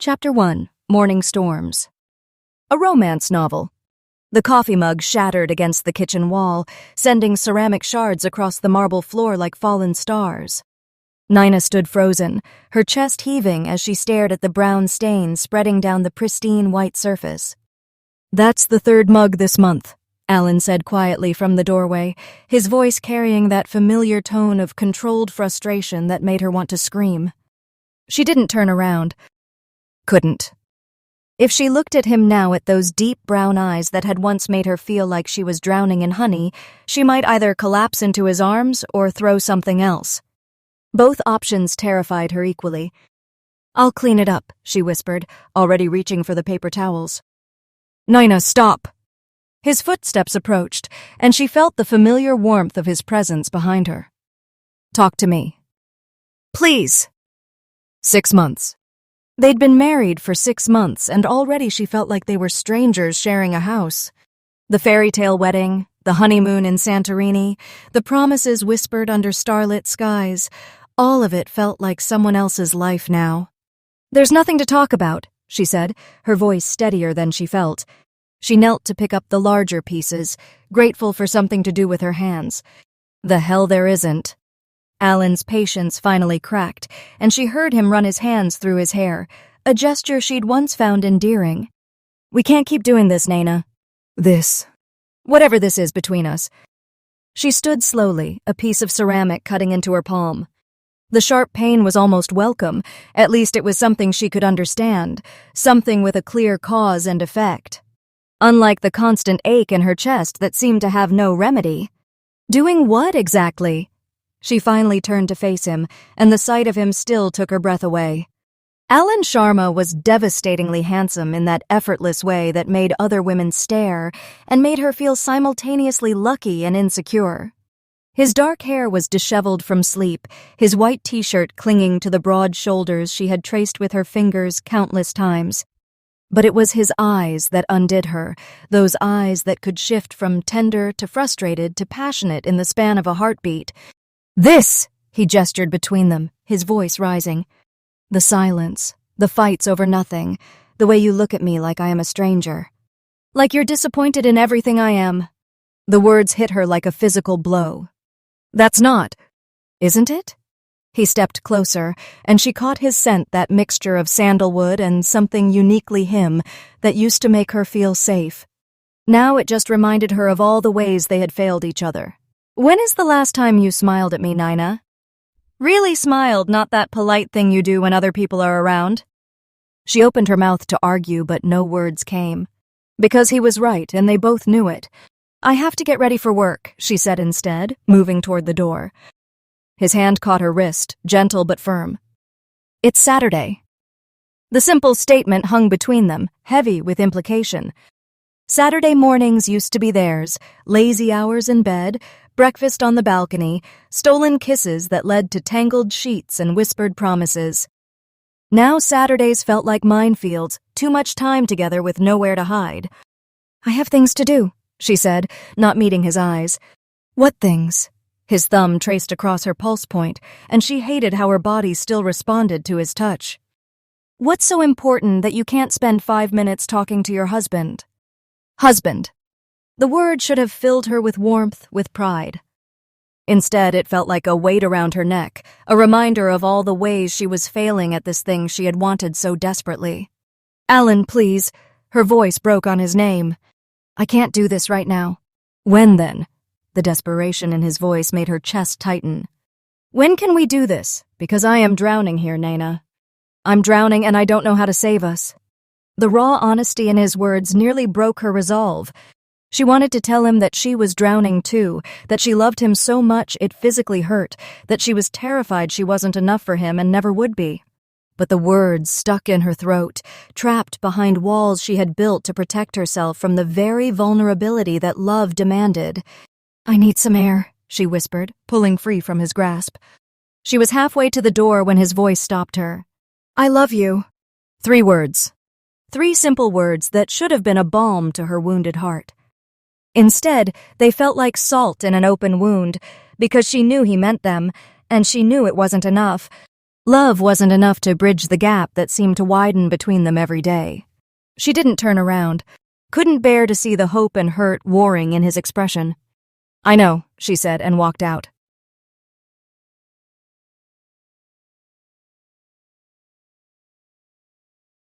Chapter 1. Morning Storms. A romance novel. The coffee mug shattered against the kitchen wall, sending ceramic shards across the marble floor like fallen stars. Nina stood frozen, her chest heaving as she stared at the brown stain spreading down the pristine white surface. "That's the third mug this month," Alan said quietly from the doorway, his voice carrying that familiar tone of controlled frustration that made her want to scream. She didn't turn around. Couldn't. If she looked at him now at those deep brown eyes that had once made her feel like she was drowning in honey, she might either collapse into his arms or throw something else. Both options terrified her equally. "I'll clean it up," she whispered, already reaching for the paper towels. "Nina, stop!" His footsteps approached, and she felt the familiar warmth of his presence behind her. "Talk to me." "Please." 6 months. They'd been married for 6 months, and already she felt like they were strangers sharing a house. The fairy tale wedding, the honeymoon in Santorini, the promises whispered under starlit skies, all of it felt like someone else's life now. "There's nothing to talk about," she said, her voice steadier than she felt. She knelt to pick up the larger pieces, grateful for something to do with her hands. "The hell there isn't." Alan's patience finally cracked, and she heard him run his hands through his hair, a gesture she'd once found endearing. "We can't keep doing this, Nina. Whatever this is between us." She stood slowly, a piece of ceramic cutting into her palm. The sharp pain was almost welcome, at least it was something she could understand, something with a clear cause and effect. Unlike the constant ache in her chest that seemed to have no remedy. Doing what exactly? She finally turned to face him, and the sight of him still took her breath away. Alan Sharma was devastatingly handsome in that effortless way that made other women stare and made her feel simultaneously lucky and insecure. His dark hair was disheveled from sleep, his white t-shirt clinging to the broad shoulders she had traced with her fingers countless times. But it was his eyes that undid her, those eyes that could shift from tender to frustrated to passionate in the span of a heartbeat. "This!" he gestured between them, his voice rising. "The silence, the fights over nothing, the way you look at me like I am a stranger. Like you're disappointed in everything I am." The words hit her like a physical blow. "That's not, isn't it?" He stepped closer, and she caught his scent, that mixture of sandalwood and something uniquely him that used to make her feel safe. Now it just reminded her of all the ways they had failed each other. "When is the last time you smiled at me, Nina? Really smiled, not that polite thing you do when other people are around." She opened her mouth to argue, but no words came. Because he was right, and they both knew it. "I have to get ready for work," she said instead, moving toward the door. His hand caught her wrist, gentle but firm. "It's Saturday." The simple statement hung between them, heavy with implication. Saturday mornings used to be theirs, lazy hours in bed, breakfast on the balcony, stolen kisses that led to tangled sheets and whispered promises. Now Saturdays felt like minefields, too much time together with nowhere to hide. "I have things to do," she said, not meeting his eyes. "What things?" His thumb traced across her pulse point, and she hated how her body still responded to his touch. "What's so important that you can't spend 5 minutes talking to your husband?" Husband. The word should have filled her with warmth, with pride. Instead, it felt like a weight around her neck, a reminder of all the ways she was failing at this thing she had wanted so desperately. "Alan, please." Her voice broke on his name. "I can't do this right now." "When then?" The desperation in his voice made her chest tighten. "When can we do this? Because I am drowning here, Nina. I'm drowning and I don't know how to save us." The raw honesty in his words nearly broke her resolve. She wanted to tell him that she was drowning too, that she loved him so much it physically hurt, that she was terrified she wasn't enough for him and never would be. But the words stuck in her throat, trapped behind walls she had built to protect herself from the very vulnerability that love demanded. "I need some air," she whispered, pulling free from his grasp. She was halfway to the door when his voice stopped her. "I love you." 3 words. 3 simple words that should have been a balm to her wounded heart. Instead, they felt like salt in an open wound, because she knew he meant them, and she knew it wasn't enough. Love wasn't enough to bridge the gap that seemed to widen between them every day. She didn't turn around, couldn't bear to see the hope and hurt warring in his expression. "I know," she said and walked out.